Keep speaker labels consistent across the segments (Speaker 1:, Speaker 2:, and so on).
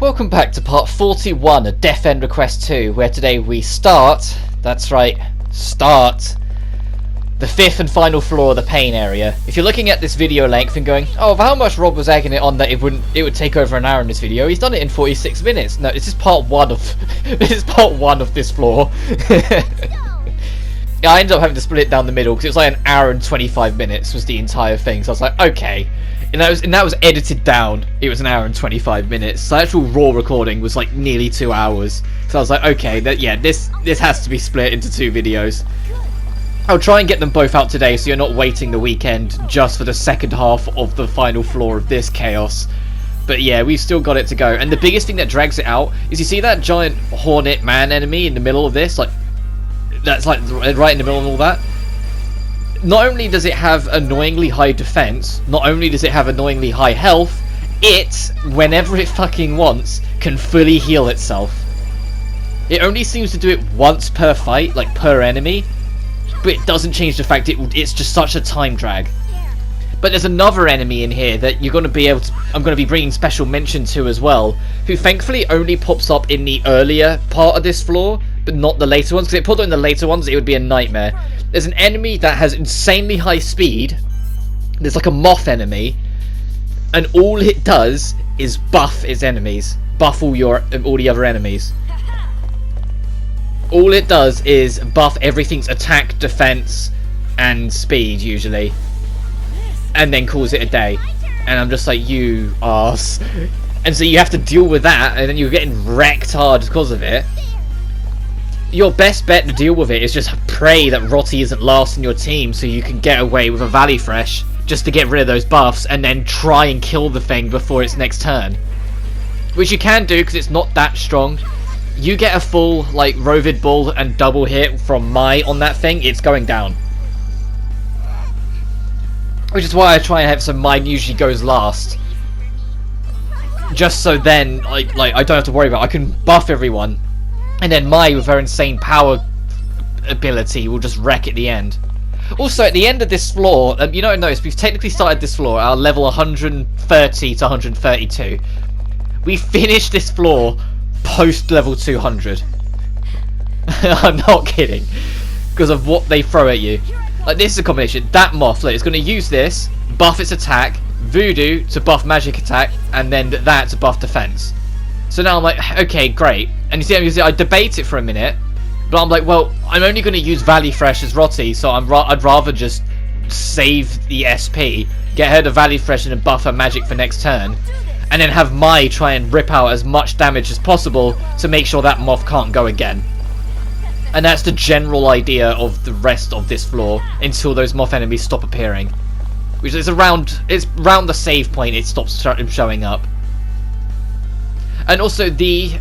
Speaker 1: welcome back to part 41 of Death End Request 2, where today we start, that's right, the fifth and final floor of the pain area. If you're looking at this video length and going, oh, how much Rob was egging it on that it would take over an hour in this video, he's done it in 46 minutes. No, this is part one of this floor. I ended up having to split it down the middle because it was like an hour and 25 minutes was the entire thing. So I was like, okay. And that was edited down. It was an hour and 25 minutes. So the actual raw recording was like nearly 2 hours. So I was like, okay, this has to be split into two videos. I'll try and get them both out today so you're not waiting the weekend just for the second half of the final floor of this chaos. But yeah, we've still got it to go. And the biggest thing that drags it out is you see that giant hornet man enemy in the middle of this? That's like right in the middle of all that. Not only does it have annoyingly high defense, not only does it have annoyingly high health, it, whenever it fucking wants, can fully heal itself. It only seems to do it once per fight, like per enemy, but it doesn't change the fact it's just such a time drag. But there's another enemy in here that you're going to be able to, I'm going to be bringing special mention to as well, who thankfully only pops up in the earlier part of this floor, but not the later ones, because if it pulled in the later ones it would be a nightmare. There's an enemy that has insanely high speed. There's like a moth enemy, and all it does is buff its enemies, buff all the other enemies. All it does is buff everything's attack, defense, and speed usually, and then calls it a day. And I'm just like, you arse. And so you have to deal with that, and then you're getting wrecked hard because of it. Your best bet to deal with it is just pray that Rotty isn't last in your team so you can get away with a Valley Fresh just to get rid of those buffs and then try and kill the thing before its next turn. Which you can do because it's not that strong. You get a full like Rovid Bull and double hit from Mai on that thing, it's going down. Which is why I try and have some mine usually goes last. Just so then like I don't have to worry about it. I can buff everyone. And then Mai, with her insane power ability, will just wreck at the end. Also, at the end of this floor, you know, notice we've technically started this floor at our level 130 to 132. We finished this floor post level 200. I'm not kidding. Because of what they throw at you. Like, this is a combination. That moth, look, it's going to use this, buff its attack, voodoo to buff magic attack, and then that to buff defense. So now I'm like, okay, great. And you see, I debate it for a minute, but I'm like, well, I'm only going to use Valley Fresh as Rotty, so I'd rather just save the SP, get her to Valley Fresh and then buff her magic for next turn, and then have Mai try and rip out as much damage as possible to make sure that moth can't go again. And that's the general idea of the rest of this floor until those moth enemies stop appearing. Which is around the save point it stops showing up. And also the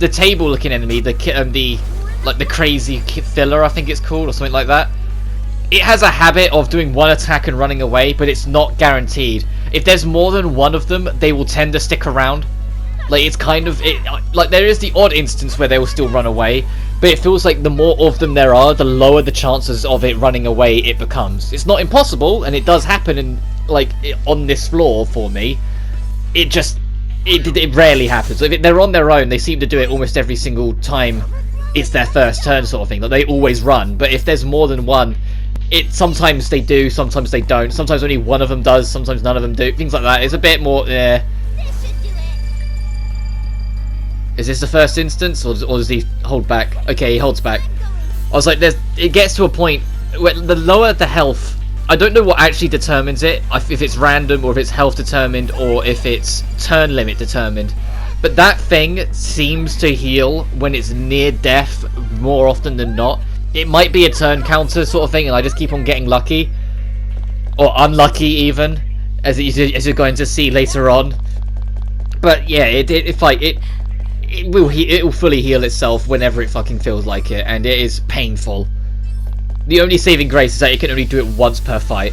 Speaker 1: table-looking enemy, the crazy filler, I think it's called, or something like that. It has a habit of doing one attack and running away, but it's not guaranteed. If there's more than one of them, they will tend to stick around. Like, it's kind of like there is the odd instance where they will still run away, but it feels like the more of them there are, the lower the chances of it running away it becomes. It's not impossible, and it does happen on this floor for me. It rarely happens. If they're on their own, they seem to do it almost every single time it's their first turn sort of thing. Like, they always run. But if there's more than one, sometimes they do, sometimes they don't. Sometimes only one of them does, sometimes none of them do. Things like that. It's a bit more... Is this the first instance, or does he hold back? Okay, he holds back. I was like, it gets to a point where the lower the health... I don't know what actually determines it, if it's random or if it's health determined or if it's turn limit determined. But that thing seems to heal when it's near death more often than not. It might be a turn counter sort of thing and I just keep on getting lucky. Or unlucky even, as you're going to see later on. But yeah, it will fully heal itself whenever it fucking feels like it, and it is painful. The only saving grace is that you can only do it once per fight.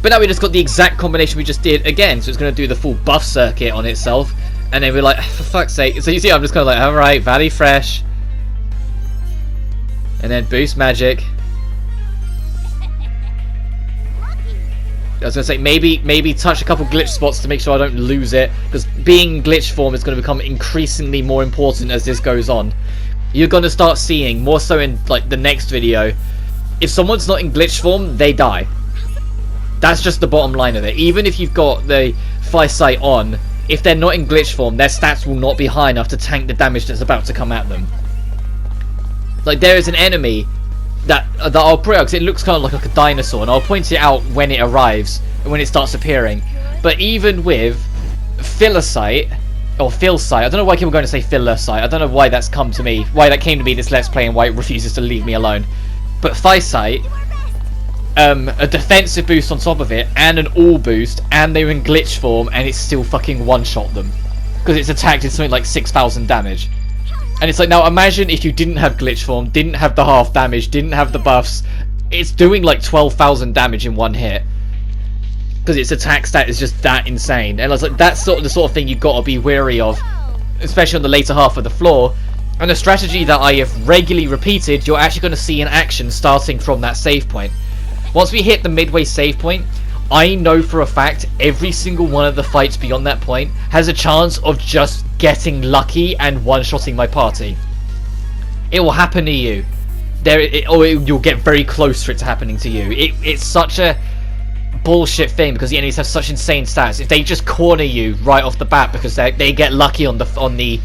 Speaker 1: But now we just got the exact combination we just did again, so it's going to do the full buff circuit on itself. And then we're like, for fuck's sake. So you see, I'm just kind of like, alright, Valley Fresh. And then boost magic. I was gonna say maybe touch a couple glitch spots to make sure I don't lose it, because being in glitch form is going to become increasingly more important as this goes on. You're going to start seeing more so in like the next video. If someone's not in glitch form, they die. That's just the bottom line of it. Even if you've got the Physight on, if they're not in glitch form, their stats will not be high enough to tank the damage that's about to come at them. Like, there is an enemy that I'll put out, because it looks kind of like a dinosaur, and I'll point it out when it arrives, when it starts appearing. But even with Physight, or Philsight, I don't know why people are going to say Philsight, I don't know why that's come to me, why that came to me this Let's Play, and why it refuses to leave me alone. But Physight, a defensive boost on top of it, and an all boost, and they're in glitch form, and it still fucking one-shot them. Because it's attacked with something like 6,000 damage. And it's like, now imagine if you didn't have glitch form, didn't have the half damage, didn't have the buffs. It's doing like 12,000 damage in one hit. Because its attack stat is just that insane. And I was like, that's the sort of thing you've got to be wary of. Especially on the later half of the floor. And a strategy that I have regularly repeated, you're actually going to see in action starting from that save point. Once we hit the midway save point, I know for a fact every single one of the fights beyond that point has a chance of just getting lucky and one-shotting my party. It will happen to you. You'll get very close for it to happening to you. It's such a bullshit thing because the enemies have such insane stats. If they just corner you right off the bat because they get lucky on the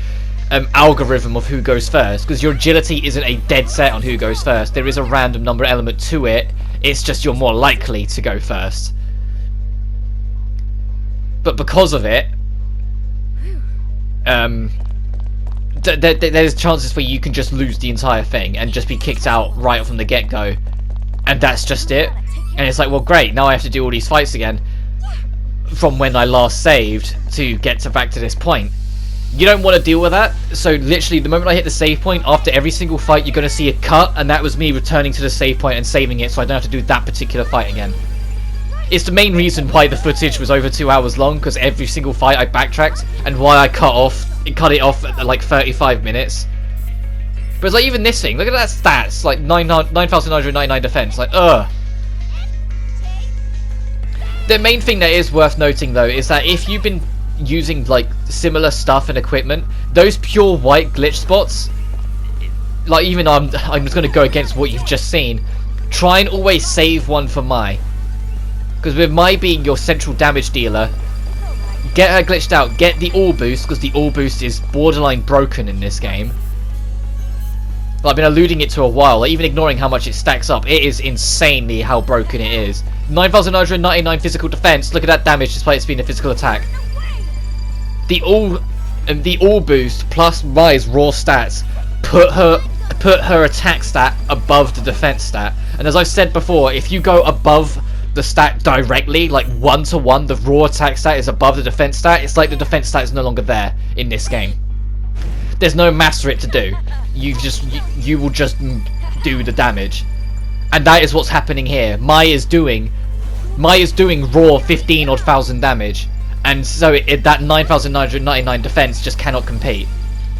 Speaker 1: algorithm of who goes first, because your agility isn't a dead set on who goes first. There is a random number element to it. It's just you're more likely to go first. But because of it, there's chances where you can just lose the entire thing and just be kicked out right from the get-go. And that's just it. And it's like, well, great, now I have to do all these fights again from when I last saved to get back to this point. You don't want to deal with that, so literally the moment I hit the save point, after every single fight you're going to see a cut, and that was me returning to the save point and saving it so I don't have to do that particular fight again. It's the main reason why the footage was over 2 hours long, because every single fight I backtracked, and why I cut it off at like 35 minutes. But it's like, even this thing, look at that stats, like 9,999 defense, like, ugh. The main thing that is worth noting though is that if you've been using like similar stuff and equipment, those pure white glitch spots, like, even I'm just going to go against what you've just seen, try and always save one for Mai. Because with Mai being your central damage dealer, get her glitched out, get the all boost, because the all boost is borderline broken in this game. Well, I've been alluding it to a while, like, even ignoring how much it stacks up, it is insanely how broken it is. 9,999 physical defense, look at that damage despite it being a physical attack. The all boost plus Mai's raw stats put her attack stat above the defense stat. And as I've said before, if you go above the stat directly, like 1-to-1, the raw attack stat is above the defense stat, it's like the defense stat is no longer there in this game. There's no math for it to do. You will just do the damage. And that is what's happening here. Mai is doing raw 15,000 damage. And so that 9,999 defense just cannot compete.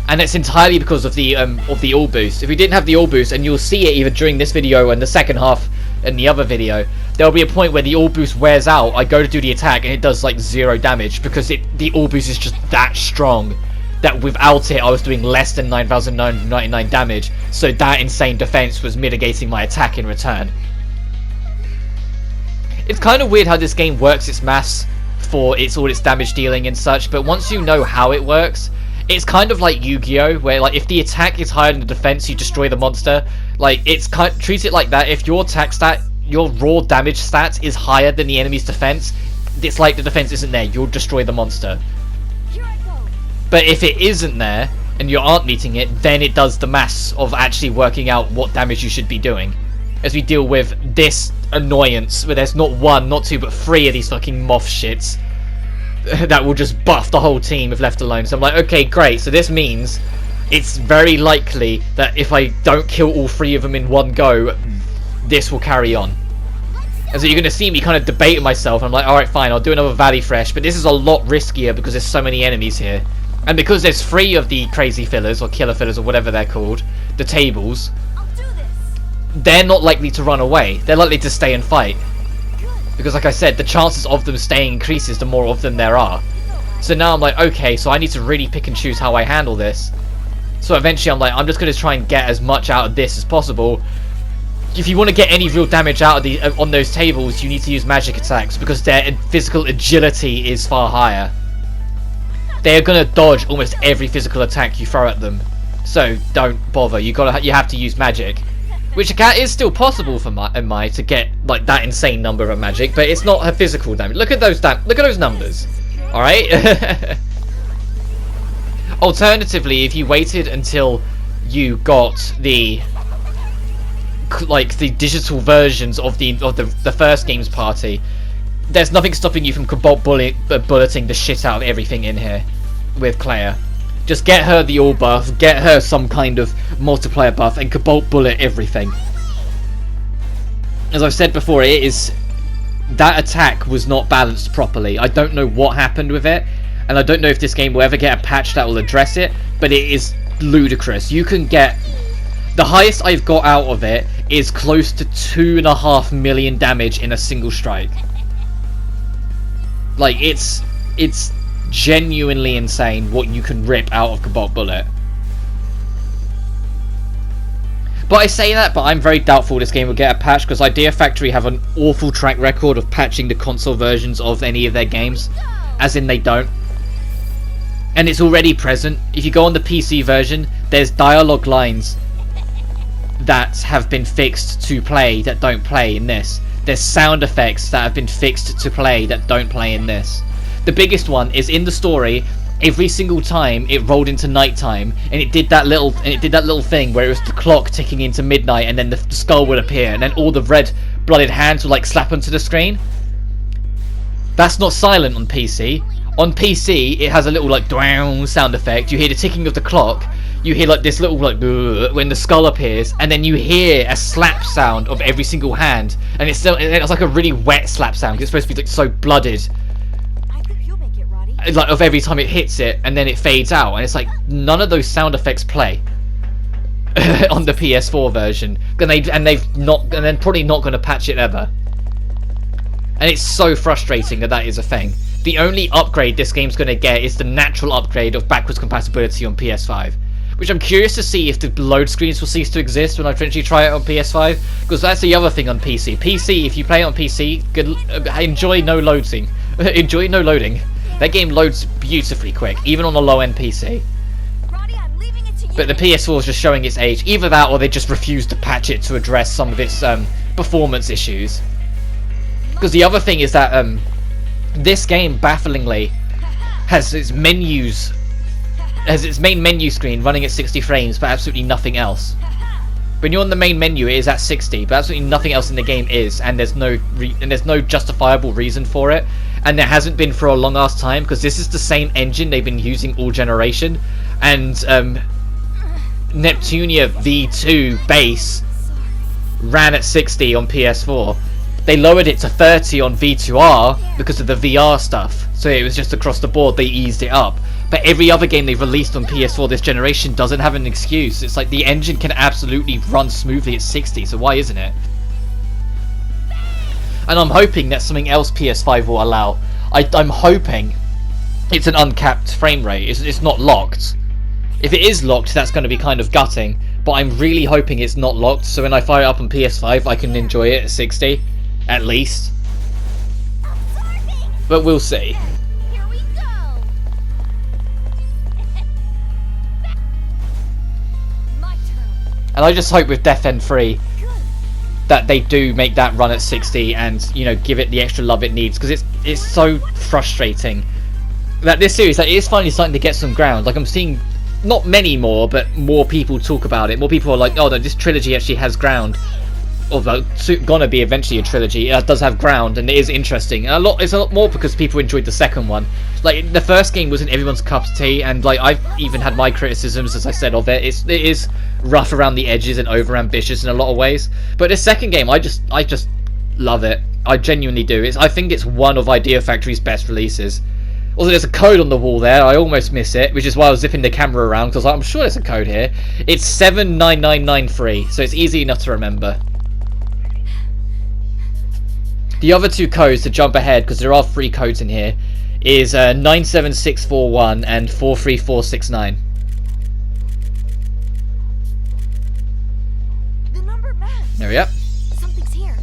Speaker 1: And it's entirely because of the all boost. If we didn't have the all boost, and you'll see it either during this video and the second half in the other video, there'll be a point where the all boost wears out, I go to do the attack and it does like 0 damage because the all boost is just that strong that without it I was doing less than 9,999 damage, so that insane defense was mitigating my attack in return. It's kind of weird how this game works its maths for all its damage dealing and such, but once you know how it works, it's kind of like Yu-Gi-Oh, where like if the attack is higher than the defense, you destroy the monster. Like, treat it like that. If your attack stat, your raw damage stat is higher than the enemy's defense, it's like the defense isn't there, you'll destroy the monster. But if it isn't there and you aren't meeting it, then it does the maths of actually working out what damage you should be doing. As we deal with this annoyance where there's not 1, not 2, but 3 of these fucking moth shits that will just buff the whole team if left alone. So I'm like, okay, great, so this means it's very likely that if I don't kill all 3 of them in one go, this will carry on. And so you're going to see me kind of debating myself. I'm like, alright, fine, I'll do another Valley Fresh, but this is a lot riskier because there's so many enemies here. And because there's 3 of the crazy fillers, or killer fillers, or whatever they're called, the tables, they're not likely to run away. They're likely to stay and fight. Because like I said, the chances of them staying increases the more of them there are. So now I'm like, okay, so I need to really pick and choose how I handle this. So eventually I'm like, I'm just going to try and get as much out of this as possible. If you want to get any real damage out of the on those tables, you need to use magic attacks, because their physical agility is far higher. They are going to dodge almost every physical attack you throw at them. So don't bother. You have to use magic, which is still possible for Mai to get like that insane number of magic, but it's not her physical damage. Look at those numbers. All right. Alternatively, if you waited until you got the digital versions of the first game's party, there's nothing stopping you from Cobalt bulleting the shit out of everything in here with Claire. Just get her the all buff, get her some kind of multiplier buff, and Cobalt bullet everything. As I've said before, that attack was not balanced properly. I don't know what happened with it, and I don't know if this game will ever get a patch that will address it, but it is ludicrous. You can get... The highest I've got out of it is close to 2.5 million damage in a single strike. Like, it's genuinely insane what you can rip out of Cobalt Bullet. But I say that, but I'm very doubtful this game will get a patch, because Idea Factory have an awful track record of patching the console versions of any of their games. As in, they don't. And it's already present. If you go on the PC version, there's dialogue lines that have been fixed to play that don't play in this. There's sound effects that have been fixed to play that don't play in this. The biggest one is in the story. Every single time it rolled into nighttime, and it did that little thing where it was the clock ticking into midnight, and then the skull would appear, and then all the red blooded hands would like slap onto the screen. That's not silent on PC. On PC, it has a little like down sound effect. You hear the ticking of the clock. You hear like this little like when the skull appears, and then you hear a slap sound of every single hand, and it's like a really wet slap sound. It's supposed to be like so blooded. Like of every time it hits it, and then it fades out, and it's like none of those sound effects play on the PS4 version, and they're probably not going to patch it ever. And it's so frustrating that is a thing. The only upgrade this game's going to get is the natural upgrade of backwards compatibility on PS5, which I'm curious to see if the load screens will cease to exist when I eventually try it on PS5, because that's the other thing on PC. If you play it on PC, enjoy no loading. Enjoy no loading. That game loads beautifully quick, even on a low-end PC. But the PS4 is just showing its age. Either that, or they just refuse to patch it to address some of its performance issues. Because the other thing is that this game, bafflingly, has its main menu screen running at 60 frames, but absolutely nothing else. When you're on the main menu, it is at 60, but absolutely nothing else in the game is, and there's no justifiable reason for it. And there hasn't been for a long ass time, because this is the same engine they've been using all generation, and Neptunia V2 base ran at 60 on PS4. They lowered it to 30 on V2R because of the VR stuff, so it was just across the board they eased it up. But every other game they've released on PS4 this generation doesn't have an excuse. It's like the engine can absolutely run smoothly at 60, so why isn't it? And I'm hoping that's something else PS5 will allow. I'm hoping it's an uncapped frame rate. It's not locked. If it is locked, that's going to be kind of gutting. But I'm really hoping it's not locked, so when I fire it up on PS5, I can enjoy it at 60, at least. But we'll see.
Speaker 2: Here we go. My turn.
Speaker 1: And I just hope with Death End 3 that they do make that run at 60 and, you know, give it the extra love it needs, because it's so frustrating that this series, like, it is finally starting to get some ground. Like, I'm seeing not many more, but more people talk about it. More people are like, oh no, this trilogy actually has ground. Although it's gonna be eventually a trilogy, it does have ground, and it is interesting. And it's a lot more because people enjoyed the second one. Like, the first game wasn't everyone's cup of tea, and like I've even had my criticisms, as I said, of it. It is rough around the edges and over ambitious in a lot of ways. But the second game, I just love it. I genuinely do. I think it's one of Idea Factory's best releases. Also, there's a code on the wall there. I almost miss it, which is why I was zipping the camera around, because I'm sure there's a code here. It's 79993, so it's easy enough to remember. The other two codes to jump ahead, because there are 3 codes in here, is 97641 and 43469.
Speaker 2: The number matched.
Speaker 1: There we are.
Speaker 2: Something's here.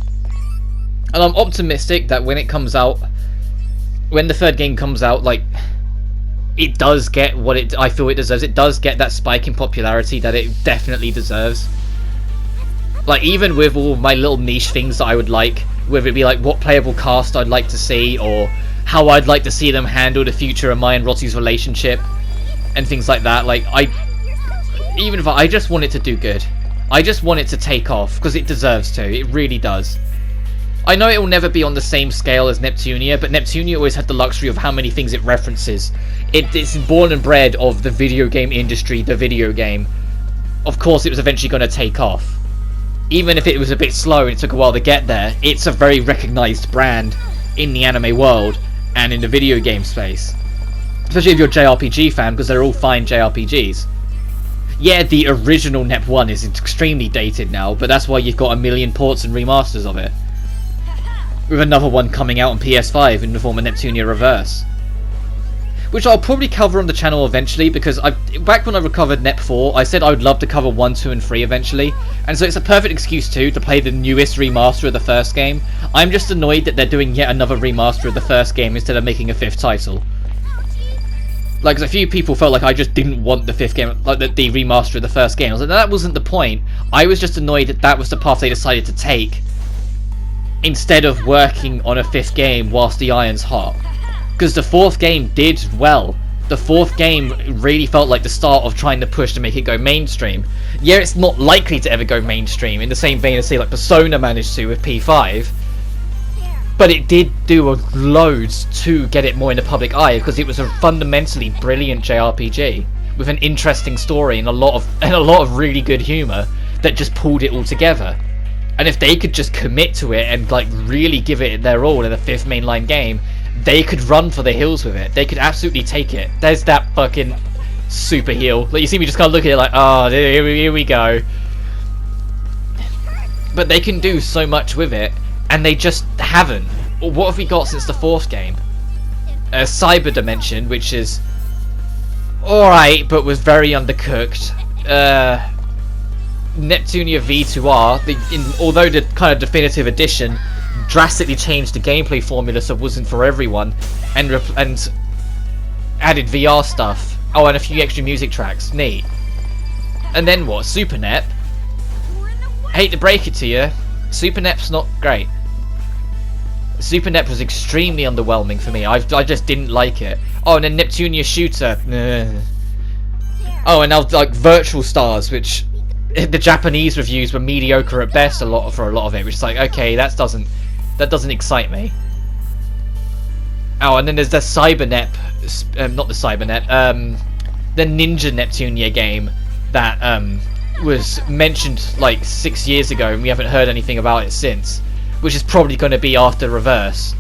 Speaker 1: And I'm optimistic that when it comes out, when the third game comes out, like, it does get what I feel it deserves. It does get that spike in popularity that it definitely deserves. Like, even with all my little niche things that I would like, whether it be like what playable cast I'd like to see, or how I'd like to see them handle the future of my and Rotti's relationship, and things like that. Like, even if I just want it to do good. I just want it to take off, because it deserves to. It really does. I know it will never be on the same scale as Neptunia, but Neptunia always had the luxury of how many things it references. It's born and bred of the video game industry, the video game. Of course it was eventually going to take off. Even if it was a bit slow and it took a while to get there, it's a very recognised brand in the anime world and in the video game space. Especially if you're a JRPG fan, because they're all fine JRPGs. Yeah, the original Nep 1 is extremely dated now, but that's why you've got a million ports and remasters of it. With another one coming out on PS5 in the form of Neptunia Reverse. Which I'll probably cover on the channel eventually, because back when I recovered Nep 4, I said I would love to cover 1, 2 and 3 eventually, and so it's a perfect excuse too to play the newest remaster of the first game. I'm just annoyed that they're doing yet another remaster of the first game instead of making a 5th title. Like, 'cause a few people felt like I just didn't want the 5th game, like the remaster of the first game. I was like, that wasn't the point. I was just annoyed that that was the path they decided to take, instead of working on a 5th game whilst the iron's hot. Because the 4th game did well. The 4th game really felt like the start of trying to push to make it go mainstream. Yeah, it's not likely to ever go mainstream, in the same vein as, say, like Persona managed to with P5. But it did do loads to get it more in the public eye, because it was a fundamentally brilliant JRPG with an interesting story and a lot of really good humour that just pulled it all together. And if they could just commit to it and like really give it their all in a 5th mainline game, they could run for the hills with it. They could absolutely take it. There's that fucking super heel. Like, you see me just kind of look at it like, oh, here we go. But they can do so much with it, and they just haven't. What have we got since the 4th game? Cyber Dimension, which is alright, but was very undercooked. Neptunia V2R, although the kind of definitive edition drastically changed the gameplay formula so it wasn't for everyone, and added VR stuff. Oh, and a few extra music tracks. Neat. And then what? Super Nep. Hate to break it to you, Super Nep's not great. Super Nep was extremely underwhelming for me. I just didn't like it. Oh, and then Neptunia Shooter. Oh, and now like Virtual Stars, which the Japanese reviews were mediocre at best for a lot of it, which is like, okay, that doesn't excite me. Oh, and then there's the Cybernep, not the Cybernep, the Ninja Neptunia game that was mentioned like 6 years ago, and we haven't heard anything about it since, which is probably going to be after Reverse.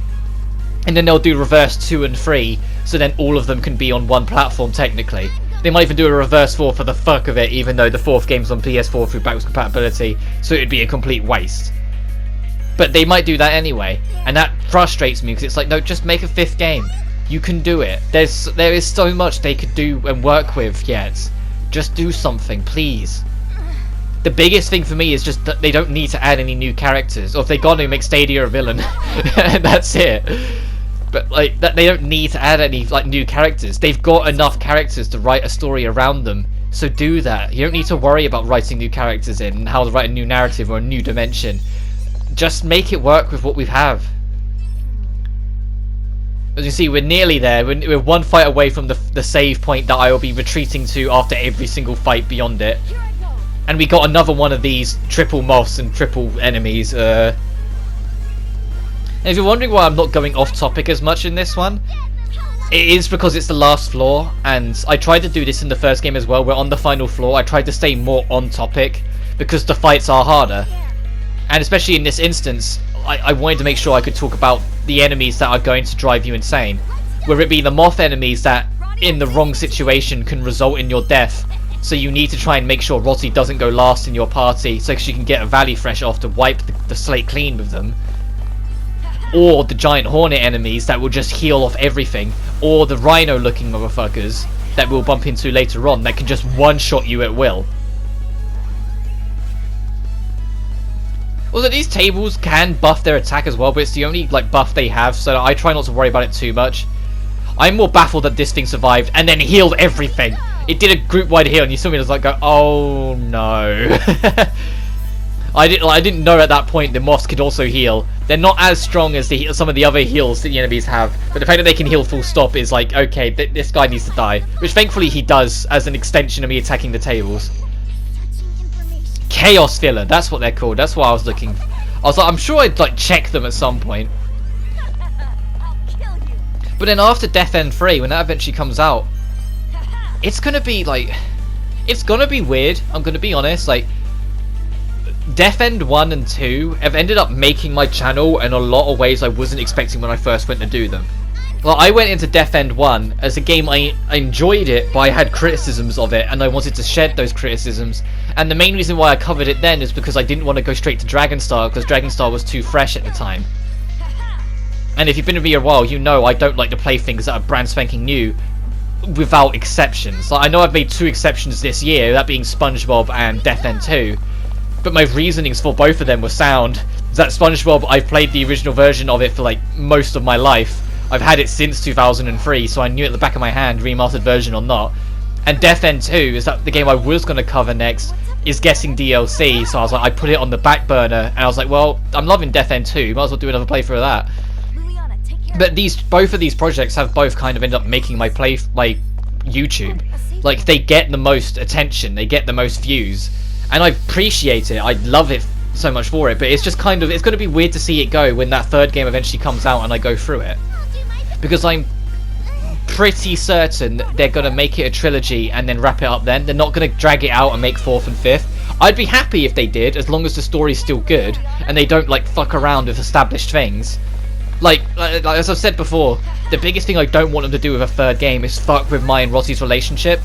Speaker 1: And then they'll do Reverse 2 and 3, so then all of them can be on one platform technically. They might even do a Reverse 4 for the fuck of it, even though the 4th game's on PS4 through backwards compatibility, so it'd be a complete waste. But they might do that anyway, and that frustrates me, because it's like, no, just make a 5th game. You can do it. There is so much they could do and work with yet. Just do something, please. The biggest thing for me is just that they don't need to add any new characters, or if they got to make Stadia a villain, and that's it. But like that, they don't need to add any like new characters. They've got enough characters to write a story around them, so do that. You don't need to worry about writing new characters in and how to write a new narrative or a new dimension. Just make it work with what we have. As you see, we're nearly there. We're one fight away from the save point that I will be retreating to after every single fight beyond it. And we got another one of these triple moths and triple enemies. And if you're wondering why I'm not going off topic as much in this one, it is because it's the last floor, and I tried to do this in the first game as well. We're on the final floor. I tried to stay more on topic because the fights are harder. And especially in this instance, I wanted to make sure I could talk about the enemies that are going to drive you insane. Whether it be the moth enemies that, in the wrong situation, can result in your death. So you need to try and make sure Rotti doesn't go last in your party, so she can get a Valley Fresh off to wipe the slate clean with them. or the giant hornet enemies that will just heal off everything, or the rhino looking motherfuckers that we'll bump into later on that can just one-shot you at will. Also, these tables can buff their attack as well, but it's the only like buff they have, so I try not to worry about it too much. I'm more baffled that this thing survived and then healed everything. It did a group-wide heal, and you saw me just like go, oh no. I didn't know at that point the moths could also heal. They're not as strong as some of the other heals that the enemies have, but the fact that they can heal full stop is like, okay, this guy needs to die. Which thankfully he does, as an extension of me attacking the tables. Chaos Filler, that's what they're called. That's what I was looking for. I was like, I'm sure I'd like check them at some point. But then after Death End 3, when that eventually comes out, it's gonna be like, it's gonna be weird. I'm gonna be honest. Like, Death End 1 and 2 have ended up making my channel in a lot of ways I wasn't expecting when I first went to do them. Well, I went into Death End 1 as a game I enjoyed it, but I had criticisms of it, and I wanted to shed those criticisms. And the main reason why I covered it then is because I didn't want to go straight to Dragonstar, because Dragonstar was too fresh at the time. And if you've been with me a while, you know I don't like to play things that are brand spanking new without exceptions. Like, I know I've made 2 exceptions this year, that being SpongeBob and Death End 2. But my reasonings for both of them were sound. That SpongeBob, I've played the original version of it for like most of my life. I've had it since 2003, so I knew at the back of my hand, remastered version or not. And Death End 2 is that the game I was going to cover next, is getting DLC, so I was like, I put it on the back burner, and I was like, well, I'm loving Death End 2, might as well do another playthrough of that. But both of these projects have both kind of ended up making my YouTube. Like, they get the most attention, they get the most views. And I appreciate it, I love it so much for it, but it's just kind of, it's going to be weird to see it go when that third game eventually comes out and I go through it. Because I'm pretty certain they're going to make it a trilogy and then wrap it up then. They're not going to drag it out and make 4th and 5th. I'd be happy if they did, as long as the story's still good, and they don't, like, fuck around with established things. Like as I've said before, the biggest thing I don't want them to do with a third game is fuck with Mai and Rotti's relationship.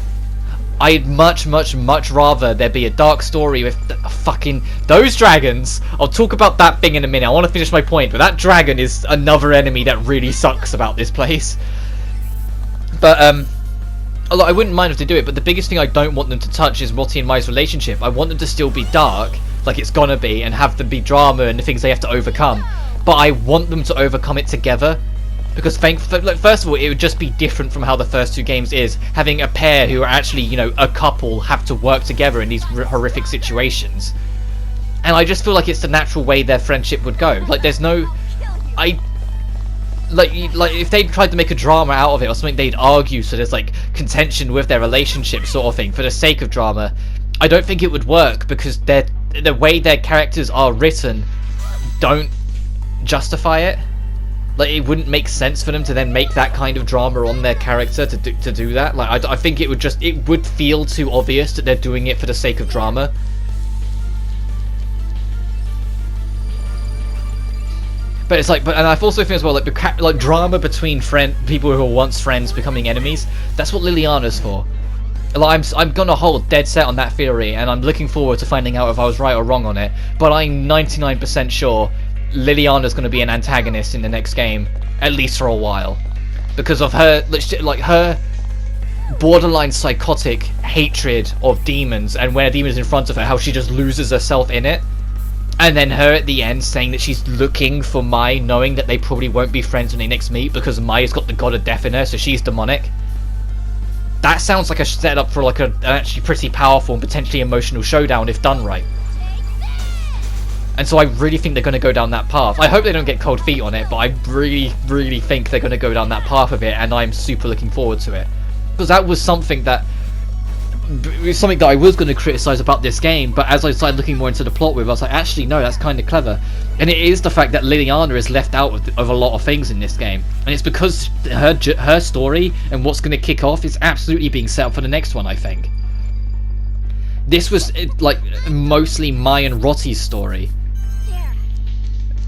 Speaker 1: I'd much rather there be a dark story with fucking those dragons. I'll talk about that thing in a minute. I want to finish my point, but that dragon is another enemy that really sucks about this place. But I wouldn't mind if they do it, but the biggest thing I don't want them to touch is Rotti and Mai's relationship. I want them to still be dark, like it's gonna be, and have them be drama and the things they have to overcome. But I want them to overcome it together. Because first of all, it would just be different from how the first 2 games is. Having a pair who are actually, you know, a couple have to work together in these horrific situations. And I just feel like it's the natural way their friendship would go. Like, there's no... Like if they tried to make a drama out of it or something, they'd argue, so there's like contention with their relationship sort of thing for the sake of drama. I don't think it would work because the way their characters are written don't justify it. Like, it wouldn't make sense for them to then make that kind of drama on their character to do that. Like, I think it would feel too obvious that they're doing it for the sake of drama. But it's like, and I've also feel as well, like drama between people who were once friends becoming enemies. That's what Liliana's for. Like, I'm gonna hold dead set on that theory, and I'm looking forward to finding out if I was right or wrong on it. But I'm 99% sure Liliana's gonna be an antagonist in the next game, at least for a while, because of her, like her borderline psychotic hatred of demons, and when a demon is in front of her, how she just loses herself in it. And then her at the end saying that she's looking for Mai, knowing that they probably won't be friends when they next meet because Mai's got the god of death in her, so she's demonic. That sounds like a setup for like an actually pretty powerful and potentially emotional showdown if done right. And so I really think they're going to go down that path. I hope they don't get cold feet on it, but I really think they're going to go down that path of it, and I'm super looking forward to it. Because that was something that I was going to criticize about this game, but as I started looking more into the plot with, I was like, actually no, that's kind of clever. And it is the fact that Liliana is left out of a lot of things in this game, and it's because her story and what's going to kick off is absolutely being set up for the next one. I think this was like mostly Mai and Rotti's story,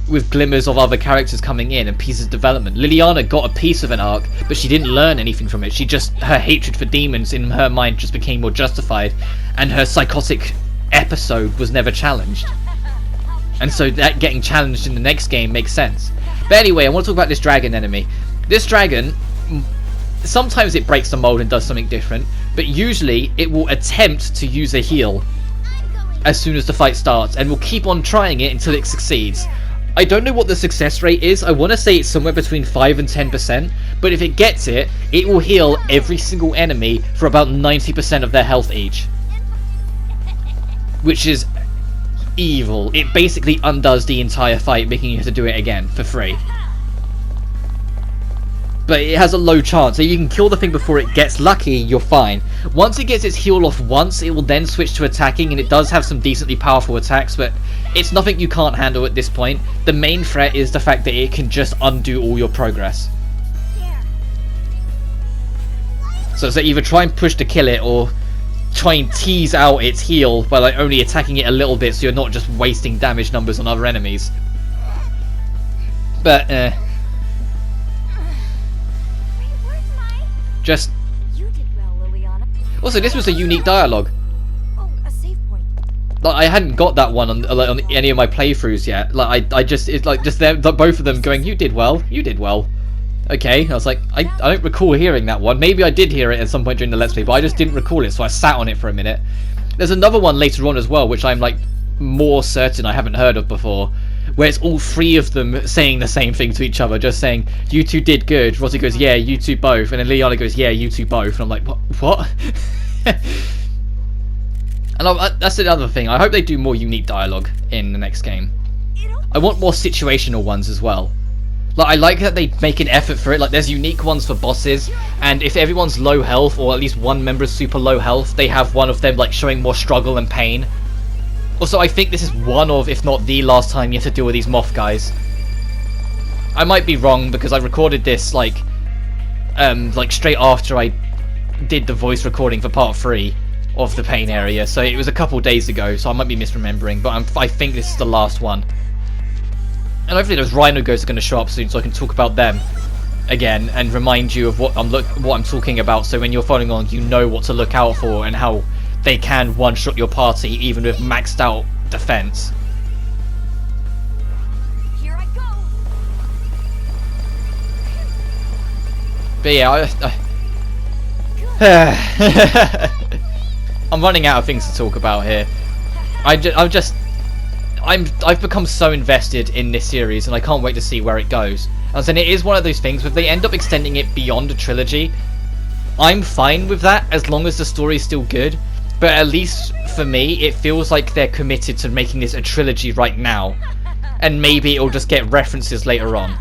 Speaker 1: with glimmers of other characters coming in and pieces of development. Liliana got a piece of an arc, but she didn't learn anything from it. Her hatred for demons in her mind just became more justified, and her psychotic episode was never challenged. And so that getting challenged in the next game makes sense. But anyway, I want to talk about this dragon enemy. This dragon, sometimes it breaks the mold and does something different, but usually it will attempt to use a heal as soon as the fight starts, and will keep on trying it until it succeeds. I don't know what the success rate is. I want to say it's somewhere between 5 and 10%, but if it gets it, it will heal every single enemy for about 90% of their health each. Which is evil. It basically undoes the entire fight, making you have to do it again for free. But it has a low chance, so you can kill the thing before it gets lucky, you're fine. Once it gets its heal off once, it will then switch to attacking, and it does have some decently powerful attacks, but it's nothing you can't handle at this point. The main threat is the fact that it can just undo all your progress. So it's like either try and push to kill it, or try and tease out its heal by like only attacking it a little bit, so you're not just wasting damage numbers on other enemies. But just
Speaker 2: You did well, Liliana.
Speaker 1: also, this was a unique dialogue.
Speaker 2: Oh, a save point.
Speaker 1: Like, I hadn't got that one on any of my playthroughs yet. Like I just, it's like just them, both of them going, "You did well, you did well." Okay, I was like, I don't recall hearing that one. Maybe I did hear it at some point during the Let's Play, but I just didn't recall it, so I sat on it for a minute. There's another one later on as well, which I'm like more certain I haven't heard of before, where it's all three of them saying the same thing to each other, just saying, "You two did good." Rossi goes, "Yeah, you two both," and then Liliana goes, "Yeah, you two both," and I'm like, what? And that's another thing. I hope they do more unique dialogue in the next game. I want more situational ones as well. Like, I like that they make an effort for it. Like, there's unique ones for bosses, and if everyone's low health, or at least one member is super low health, they have one of them like showing more struggle and pain. Also, I think this is one of, if not the last time you have to deal with these moth guys. I might be wrong, because I recorded this like straight after I did the voice recording for part 3 of the pain area, so it was a couple days ago, so I might be misremembering, but I think this is the last one. And hopefully those rhino ghosts are going to show up soon, so I can talk about them again and remind you of what I'm talking about, so when you're following on, you know what to look out for and how they can one-shot your party even with maxed out defense.
Speaker 2: Here I go.
Speaker 1: But yeah, I'm running out of things to talk about here. I've become so invested in this series, and I can't wait to see where it goes. And it is one of those things, if they end up extending it beyond a trilogy, I'm fine with that as long as the story's still good. But at least for me, it feels like they're committed to making this a trilogy right now, and maybe it'll just get references later on.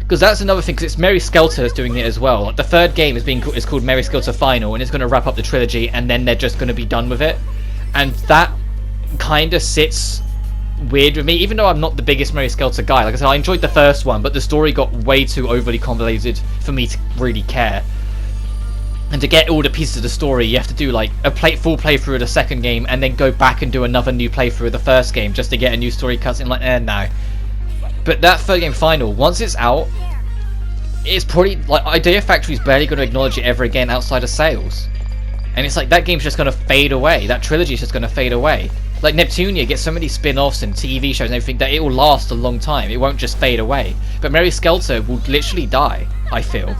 Speaker 1: Because that's another thing, because it's Mary Skelter is doing it as well. The third game is called Mary Skelter Final, and it's going to wrap up the trilogy, and then they're just going to be done with it. And that kind of sits weird with me, even though I'm not the biggest Mary Skelter guy. Like I said, I enjoyed the first one, but the story got way too overly convoluted for me to really care. And to get all the pieces of the story, you have to do like a full playthrough of the second game, and then go back and do another new playthrough of the first game just to get a new story cutscene. Like, no. But that third game Final, once it's out, it's probably like Idea Factory's barely going to acknowledge it ever again outside of sales. And it's like that game's just going to fade away. That trilogy's just going to fade away. Like Neptunia gets so many spin-offs and TV shows and everything that it will last a long time. It won't just fade away. But Mary Skelter will literally die, I feel.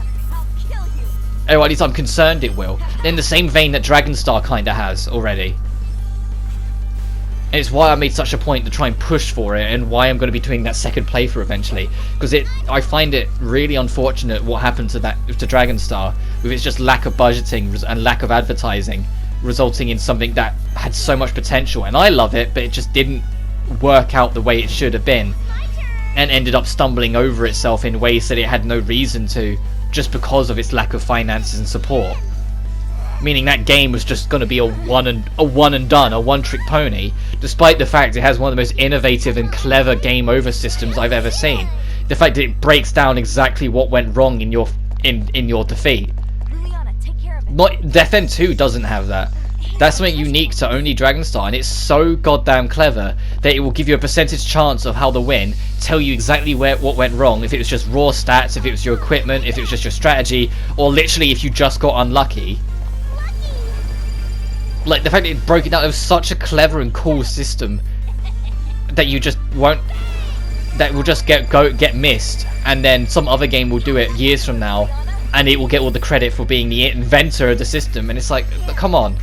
Speaker 1: Oh, at least I'm concerned it will. In the same vein that Dragonstar kinda has already. And it's why I made such a point to try and push for it, and why I'm going to be doing that second playthrough eventually. Because I find it really unfortunate what happened to Dragonstar, with its just lack of budgeting and lack of advertising, resulting in something that had so much potential. And I love it, but it just didn't work out the way it should have been, and ended up stumbling over itself in ways that it had no reason to, just because of its lack of finances and support. Meaning that game was just going to be a one and done, a one-trick pony, despite the fact it has one of the most innovative and clever game over systems I've ever seen. The fact that it breaks down exactly what went wrong in your defeat.
Speaker 2: Liliana, take care of it.
Speaker 1: Not Death End 2 doesn't have that. That's something unique to only Dragonstar, and it's so goddamn clever that it will give you a percentage chance of how to win, tell you exactly what went wrong, if it was just raw stats, if it was your equipment, if it was just your strategy, or literally if you just got unlucky. Like, the fact that it broke it down, it was such a clever and cool system that you just won't... that will just get missed, and then some other game will do it years from now, and it will get all the credit for being the inventor of the system. And it's like, come on,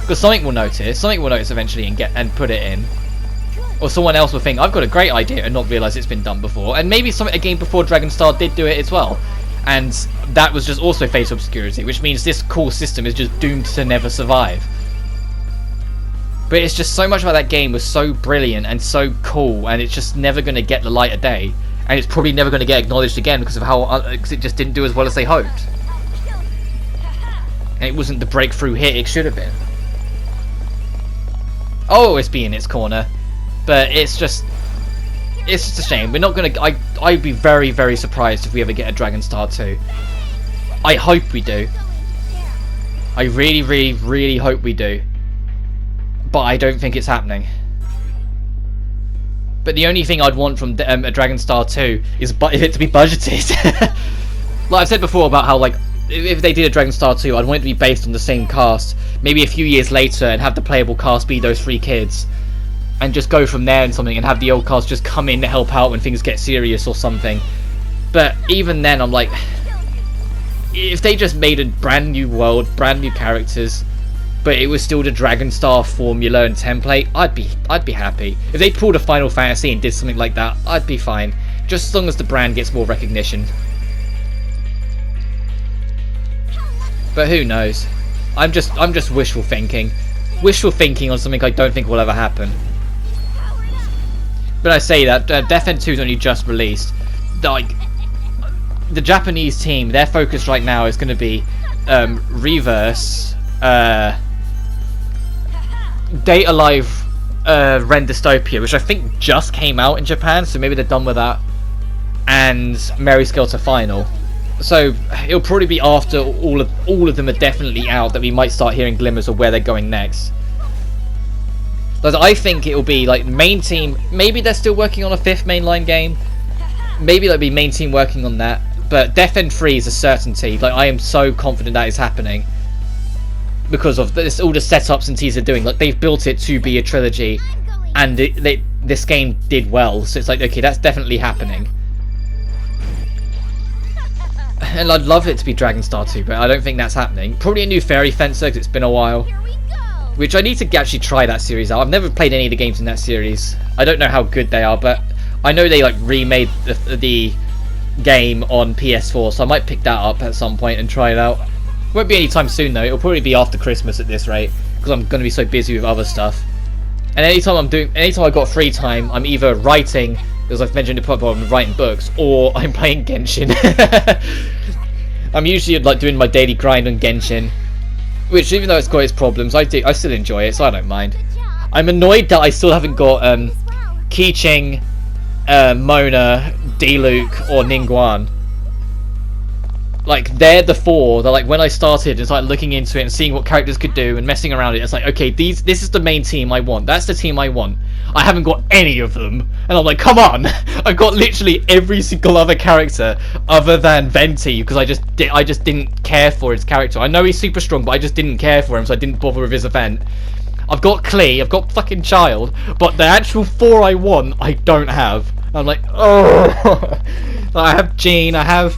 Speaker 1: because something will notice eventually and put it in, or someone else will think I've got a great idea and not realize it's been done before. And maybe a game before Dragonstar did do it as well, and that was just also Fatal Obscurity, which means this cool system is just doomed to never survive. But it's just so much about that game was so brilliant and so cool, and it's just never going to get the light of day, and it's probably never going to get acknowledged again because of how because it just didn't do as well as they hoped, and it wasn't the breakthrough hit it should have been. I'll always be in its corner, but it's just a shame. We're not going to. I'd be very, very surprised if we ever get a Dragonstar 2. I hope we do. I really, really, really hope we do. But I don't think it's happening. But the only thing I'd want from a Dragonstar 2 is it to be budgeted. Like I've said before about how, like, if they did a Dragonstar 2, I'd want it to be based on the same cast, maybe a few years later, and have the playable cast be those 3 kids, and just go from there and something, and have the old cast just come in to help out when things get serious or something. But even then, I'm like, if they just made a brand new world, brand new characters, but it was still the Dragonstar formula and template, I'd be happy. If they pulled a Final Fantasy and did something like that, I'd be fine. Just as long as the brand gets more recognition. But who knows? I'm just wishful thinking. Wishful thinking on something I don't think will ever happen. But I say that, Death End 2 is only just released. Like, the Japanese team, their focus right now is going to be Reverse, Data Live, Ren Dystopia, which I think just came out in Japan, so maybe they're done with that, and Mary Skelter Final. So it'll probably be after all of them are definitely out that we might start hearing glimmers of where they're going next. But I think it'll be like main team. Maybe they're still working on a 5th mainline game. Maybe there'll be main team working on that. But Death End 3 is a certainty. Like, I am so confident that is happening because of this, all the setups and teasers are doing. Like, they've built it to be a trilogy, and this game did well. So it's like, okay, that's definitely happening. And I'd love it to be Dragonstar 2, but I don't think that's happening. Probably a new Fairy Fencer, because it's been a while. Which I need to actually try that series out. I've never played any of the games in that series. I don't know how good they are, but I know they like remade the game on PS4, so I might pick that up at some point and try it out. Won't be anytime soon though. It'll probably be after Christmas at this rate, because I'm going to be so busy with other stuff. And anytime I've got free time, I'm either writing, as I've mentioned before, I'm writing books, or I'm playing Genshin. I'm usually like doing my daily grind on Genshin, which, even though it's got its problems, I still enjoy it, so I don't mind. I'm annoyed that I still haven't got Keqing, Mona, Diluc, or Ningguang. Like, they're the 4 that, like, when I started and started looking into it and seeing what characters could do and messing around it, it's like, okay, this is the main team I want. That's the team I want. I haven't got any of them. And I'm like, come on! I've got literally every single other character other than Venti, because I just didn't care for his character. I know he's super strong, but I just didn't care for him, so I didn't bother with his event. I've got Klee, I've got fucking Child, but the actual 4 I want, I don't have. I'm like, oh! I have Jean, I have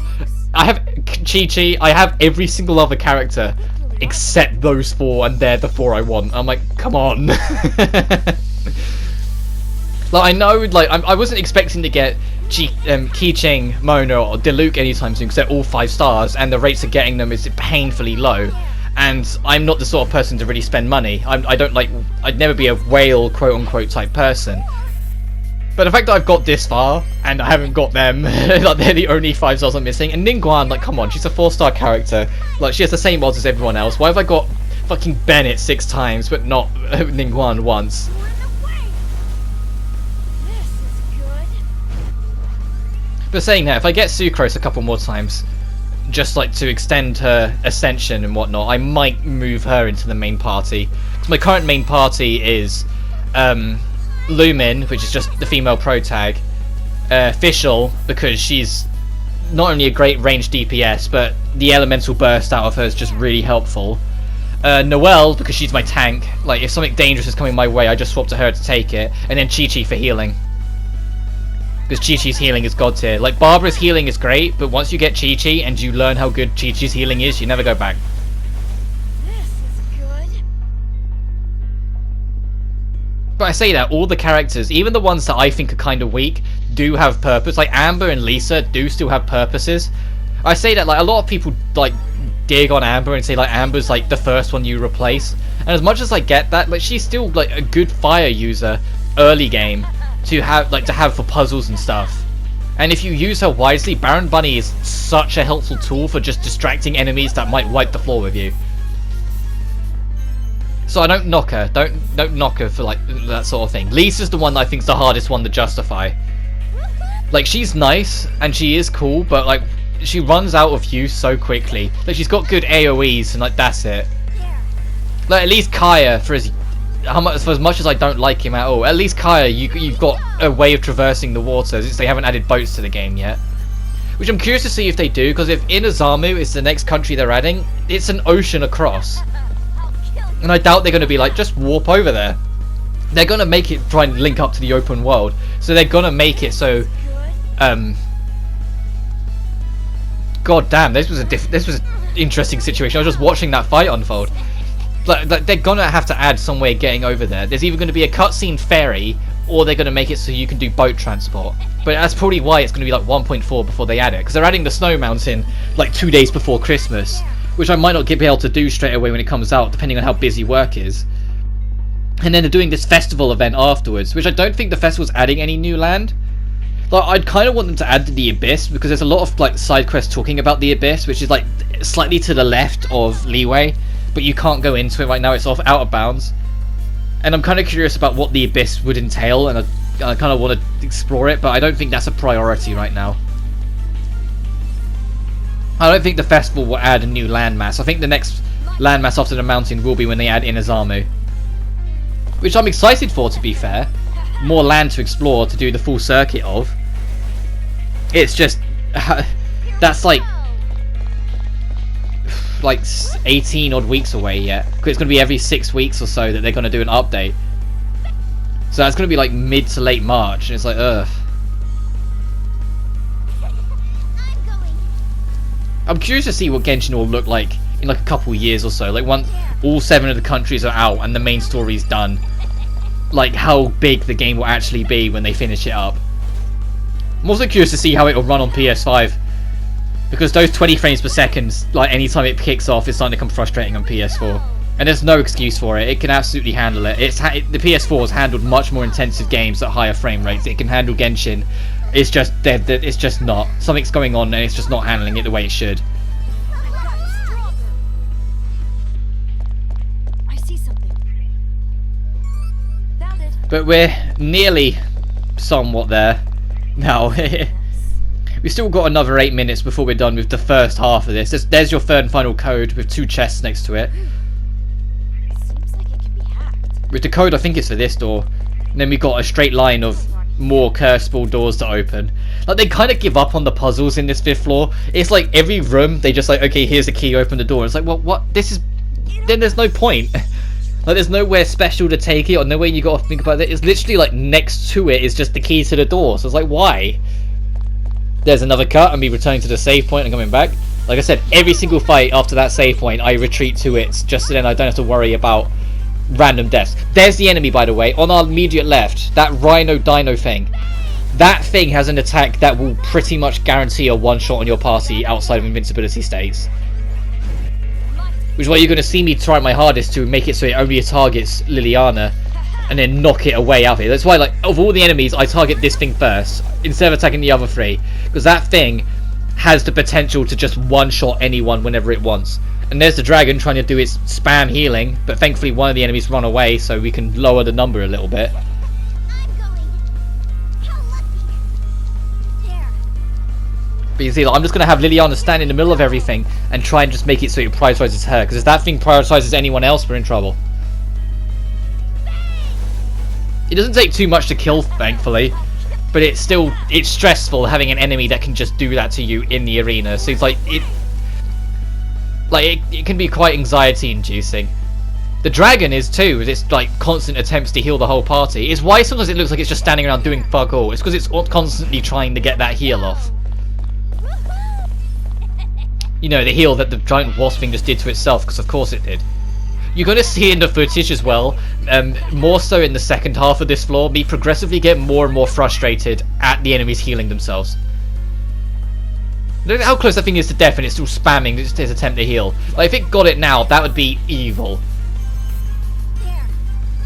Speaker 1: Chi-Chi, I have every single other character except those 4, and they're the 4 I want. I'm like, come on. Like, I know, like, I wasn't expecting to get Keqing, Mona, or Diluc anytime soon, because they're all 5 stars, and the rates of getting them is painfully low. And I'm not the sort of person to really spend money. I'd never be a whale, quote-unquote, type person. But the fact that I've got this far, and I haven't got them, like, they're the only 5 stars I'm missing. And Ningguang, like, come on, she's a 4-star character. Like, she has the same odds as everyone else. Why have I got fucking Bennett 6 times, but not Ningguang once? But saying that, if I get Sucrose a couple more times, just like to extend her ascension and whatnot, I might move her into the main party. Because my current main party is Lumin, which is just the female pro tag, Fischl, because she's not only a great range DPS, but the elemental burst out of her is just really helpful. Noelle, because she's my tank. Like, if something dangerous is coming my way, I just swap to her to take it. And then Chi-Chi for healing. Because Chi-Chi's healing is god tier. Like, Barbara's healing is great, but once you get Chi-Chi and you learn how good Chi-Chi's healing is, you never go back.
Speaker 2: This is good.
Speaker 1: But I say that, all the characters, even the ones that I think are kind of weak, do have purpose. Like, Amber and Lisa do still have purposes. I say that, like, a lot of people, like, dig on Amber and say, like, Amber's, like, the first one you replace. And as much as I get that, like, she's still, like, a good fire user early game to have for puzzles and stuff. And if you use her wisely, Baron Bunny is such a helpful tool for just distracting enemies that might wipe the floor with you. So I don't knock her. Don't knock her for, like, that sort of thing. Lisa's the one that I think's the hardest one to justify. Like, she's nice and she is cool, but, like, she runs out of use so quickly. Like, she's got good AoEs and, like, that's it. Like, at least Kaya, for as much as I don't like him at all, at least Kaya, you've got a way of traversing the water, since they haven't added boats to the game yet. Which I'm curious to see if they do, because if Inazumu is the next country they're adding, it's an ocean across. And I doubt they're going to be like, just warp over there. They're going to make it try and link up to the open world. So they're going to make it so... God damn, this was an interesting situation. I was just watching that fight unfold. Like, they're gonna have to add some way of getting over there. There's either going to be a cutscene ferry, or they're going to make it so you can do boat transport. But that's probably why it's going to be like 1.4 before they add it, because they're adding the Snow Mountain like 2 days before Christmas, which I might not be able to do straight away when it comes out, depending on how busy work is. And then they're doing this festival event afterwards, which I don't think the festival's adding any new land. Like, I'd kind of want them to add the Abyss, because there's a lot of like side quests talking about the Abyss, which is like slightly to the left of Leeway, but you can't go into it right now. It's out of bounds. And I'm kind of curious about what the Abyss would entail, and I kind of want to explore it, but I don't think that's a priority right now. I don't think the festival will add a new landmass. I think the next landmass after the mountain will be when they add Inazumu, which I'm excited for, to be fair. More land to explore to do the full circuit of. It's just that's like 18 odd weeks away yet, because it's going to be every 6 weeks or so that they're going to do an update. So that's going to be like mid to late March, and it's like, ugh. I'm curious to see what Genshin will look like in like a couple years or so, like once all 7 of the countries are out and the main story's done. Like how big the game will actually be when they finish it up. I'm also curious to see how it will run on PS5, because those 20 frames per second, like anytime it kicks off, it's starting to become frustrating on PS4. And there's no excuse for it. It can absolutely handle it. The PS4 has handled much more intensive games at higher frame rates. It can handle Genshin. It's just dead. It's just not. Something's going on, and it's just not handling it the way it should.
Speaker 2: I see something. Found it.
Speaker 1: But we're nearly somewhat there now. We've still got another 8 minutes before we're done with the first half of this. There's your third and final code with 2 chests next to it.
Speaker 2: Seems like it can be hacked.
Speaker 1: With the code, I think it's for this door. And then we've got a straight line of more cursed ball doors to open. Like, they kind of give up on the puzzles in this 5th floor. It's like every room, they just like, okay, here's the key, open the door. It's like, well, what? This is... Then there's no point. Like, there's nowhere special to take it, or nowhere you got to think about it. It's literally like next to it is just the key to the door. So it's like, why? There's another cut, and me returning to the save point and coming back. Like I said, every single fight after that save point, I retreat to it, just so then I don't have to worry about random deaths. There's the enemy, by the way, on our immediate left. That Rhino Dino thing. That thing has an attack that will pretty much guarantee a one-shot on your party outside of invincibility states. Which is why you're going to see me try my hardest to make it so it only targets Liliana, and then knock it away out of it. That's why, like, of all the enemies, I target this thing first, instead of attacking the other 3. Because that thing has the potential to just one-shot anyone whenever it wants. And there's the dragon trying to do its spam healing, but thankfully one of the enemies run away, so we can lower the number a little bit. But you see, like, I'm just going to have Liliana stand in the middle of everything and try and just make it so it prioritizes her. Because if that thing prioritizes anyone else, we're in trouble. It doesn't take too much to kill, thankfully, but it's stressful having an enemy that can just do that to you in the arena. So it's like it can be quite anxiety inducing. The dragon is too, with its like constant attempts to heal the whole party. It's why sometimes it looks like it's just standing around doing fuck all. It's because it's constantly trying to get that heal off. You know, the heal that the giant wasp thing just did to itself, because of course it did. You're going to see in the footage as well, more so in the second half of this floor, me progressively get more and more frustrated at the enemies healing themselves. Look at how close that thing is to death and it's still spamming its attempt to heal. Like, if it got it now, that would be evil.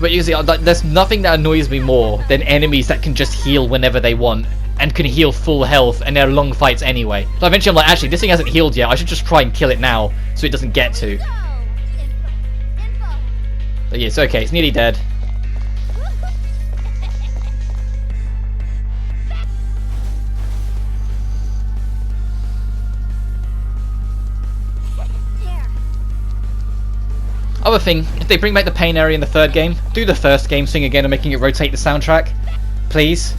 Speaker 1: But you see, like, there's nothing that annoys me more than enemies that can just heal whenever they want and can heal full health, and they're long fights anyway. So eventually I'm like, actually, this thing hasn't healed yet, I should just try and kill it now so it doesn't get to. But yeah, it's okay, it's nearly dead. Other thing, if they bring back the pain area in the third game, do the first game thing again and making it rotate the soundtrack. Please.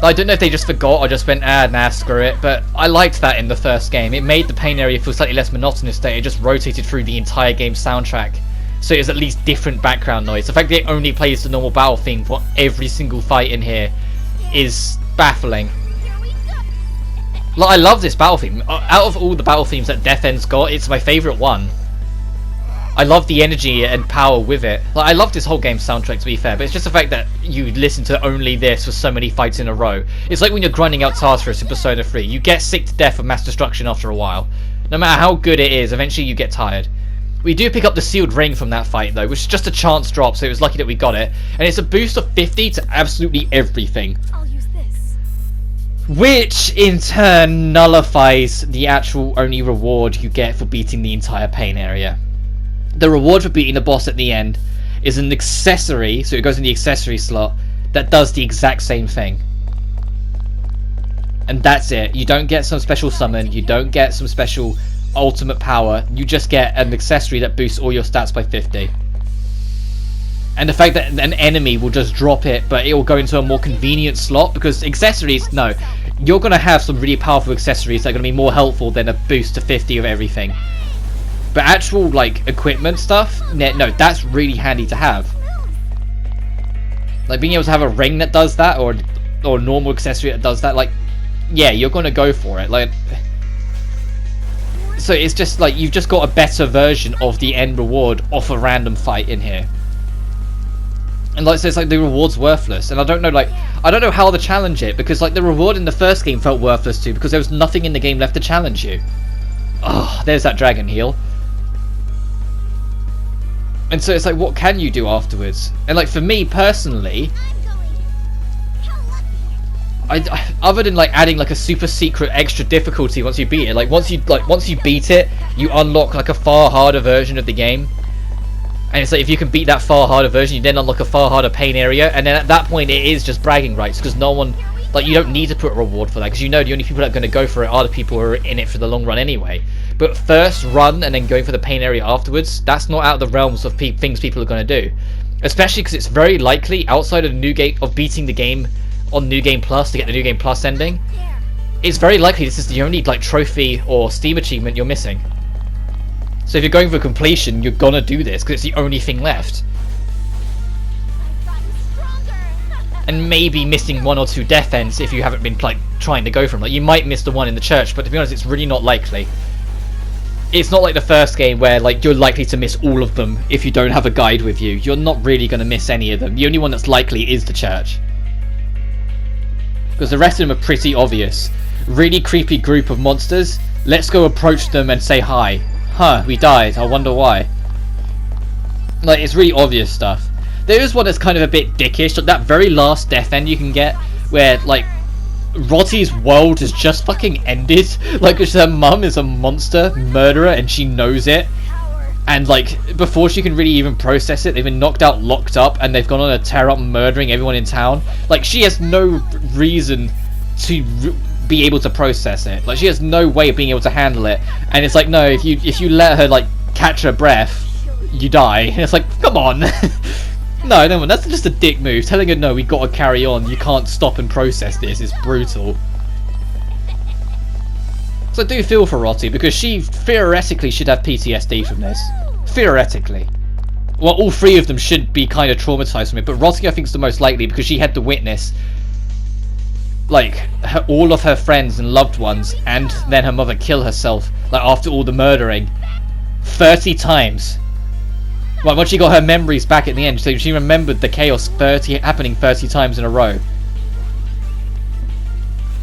Speaker 1: I don't know if they just forgot or just went, nah, screw it, but I liked that in the first game. It made the pain area feel slightly less monotonous, that it just rotated through the entire game's soundtrack. So it was at least different background noise. The fact that it only plays the normal battle theme for every single fight in here is baffling. Like, I love this battle theme. Out of all the battle themes that Death End's got, it's my favourite one. I love the energy and power with it. Like, I love this whole game's soundtrack, to be fair, but it's just the fact that you listen to only this for so many fights in a row. It's like when you're grinding out tasks in Persona 3. You get sick to death of mass destruction after a while. No matter how good it is, eventually you get tired. We do pick up the sealed ring from that fight though, which is just a chance drop, so it was lucky that we got it. And it's a boost of 50 to absolutely everything.
Speaker 2: I'll use this.
Speaker 1: Which in turn nullifies the actual only reward you get for beating the entire pain area. The reward for beating the boss at the end is an accessory, so it goes in the accessory slot, that does the exact same thing. And that's it. You don't get some special summon, you don't get some special ultimate power, you just get an accessory that boosts all your stats by 50. And the fact that an enemy will just drop it, but it will go into a more convenient slot, because accessories, no, you're going to have some really powerful accessories that are going to be more helpful than a boost to 50 of everything. But actual, like, equipment stuff, no, that's really handy to have. Like, being able to have a ring that does that, or a normal accessory that does that, like, yeah, you're going to go for it. Like, so it's just, like, you've just got a better version of the end reward off a random fight in here. And, like, so it's like the reward's worthless. And I don't know, like, I don't know how to challenge it, because, like, the reward in the first game felt worthless too, because there was nothing in the game left to challenge you. Oh, there's that dragon heal. And so it's like, what can you do afterwards? And like, for me personally, other than like adding like a super secret extra difficulty once you beat it, like once you beat it, you unlock like a far harder version of the game. And it's like, if you can beat that far harder version, you then unlock a far harder pain area, and then at that point it is just bragging rights, because no one, like, you don't need to put a reward for that, because you know the only people that are going to go for it are the people who are in it for the long run anyway. But first run and then going for the pain area afterwards, that's not out of the realms of things people are going to do. Especially because it's very likely, outside of the new game, of beating the game on New Game Plus to get the New Game Plus ending, it's very likely this is the only like trophy or Steam achievement you're missing. So if you're going for completion, you're gonna do this because it's the only thing left. And maybe missing one or two death ends if you haven't been like trying to go for them. Like, you might miss the one in the church, but to be honest, it's really not likely. It's not like the first game where like you're likely to miss all of them if you don't have a guide with you. You're not really going to miss any of them. The only one that's likely is the church. Because the rest of them are pretty obvious. Really creepy group of monsters. Let's go approach them and say hi. Huh, we died. I wonder why. Like, it's really obvious stuff. There is one that's kind of a bit dickish. Like that very last death end you can get where like Rotti's world has just fucking ended. Like, her mum is a monster murderer and she knows it, and like before she can really even process it, they've been knocked out, locked up, and they've gone on a tear up murdering everyone in town. Like, she has no reason to be able to process it. Like, she has no way of being able to handle it, and it's like, no, if you let her like catch her breath, you die. And it's like, come on. No, that's just a dick move. Telling her, no, we gotta carry on, you can't stop and process this, is brutal. So I do feel for Rotti, because she theoretically should have PTSD from this. Theoretically. well, all three of them should be kind of traumatized from it, but Rottie I think is the most likely because she had to witness like all of her friends and loved ones, and then her mother kill herself, like after all the murdering, 30 times. Like once she got her memories back at the end, so she remembered the chaos happening 30 times in a row.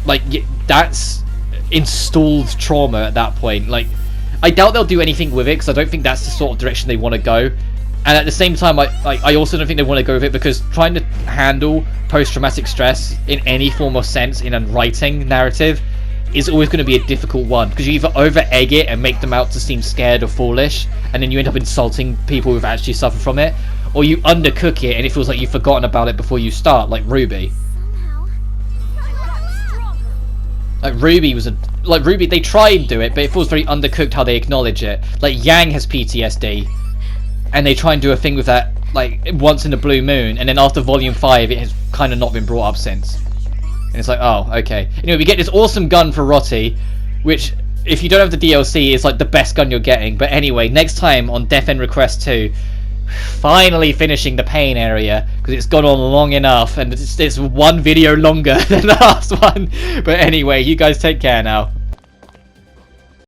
Speaker 1: Like that's installed trauma at that point. Like I doubt they'll do anything with it because I don't think that's the sort of direction they want to go. And at the same time, I also don't think they want to go with it because trying to handle post-traumatic stress in any form or sense in a writing narrative is always going to be a difficult one, because you either over-egg it and make them out to seem scared or foolish, and then you end up insulting people who've actually suffered from it, or you undercook it and it feels like you've forgotten about it before you start, like Ruby.
Speaker 2: Somehow, I got stronger.
Speaker 1: Like Ruby, they try and do it, but it feels very undercooked how they acknowledge it. Like Yang has PTSD, and they try and do a thing with that, like once in a blue moon, and then after Volume 5, it has kind of not been brought up since. And it's like, oh, okay. Anyway, we get this awesome gun for Rottie, which, if you don't have the DLC, is like the best gun you're getting. But anyway, next time on Death End Request 2, finally finishing the pain area, because it's gone on long enough, and it's one video longer than the last one. But anyway, you guys take care now.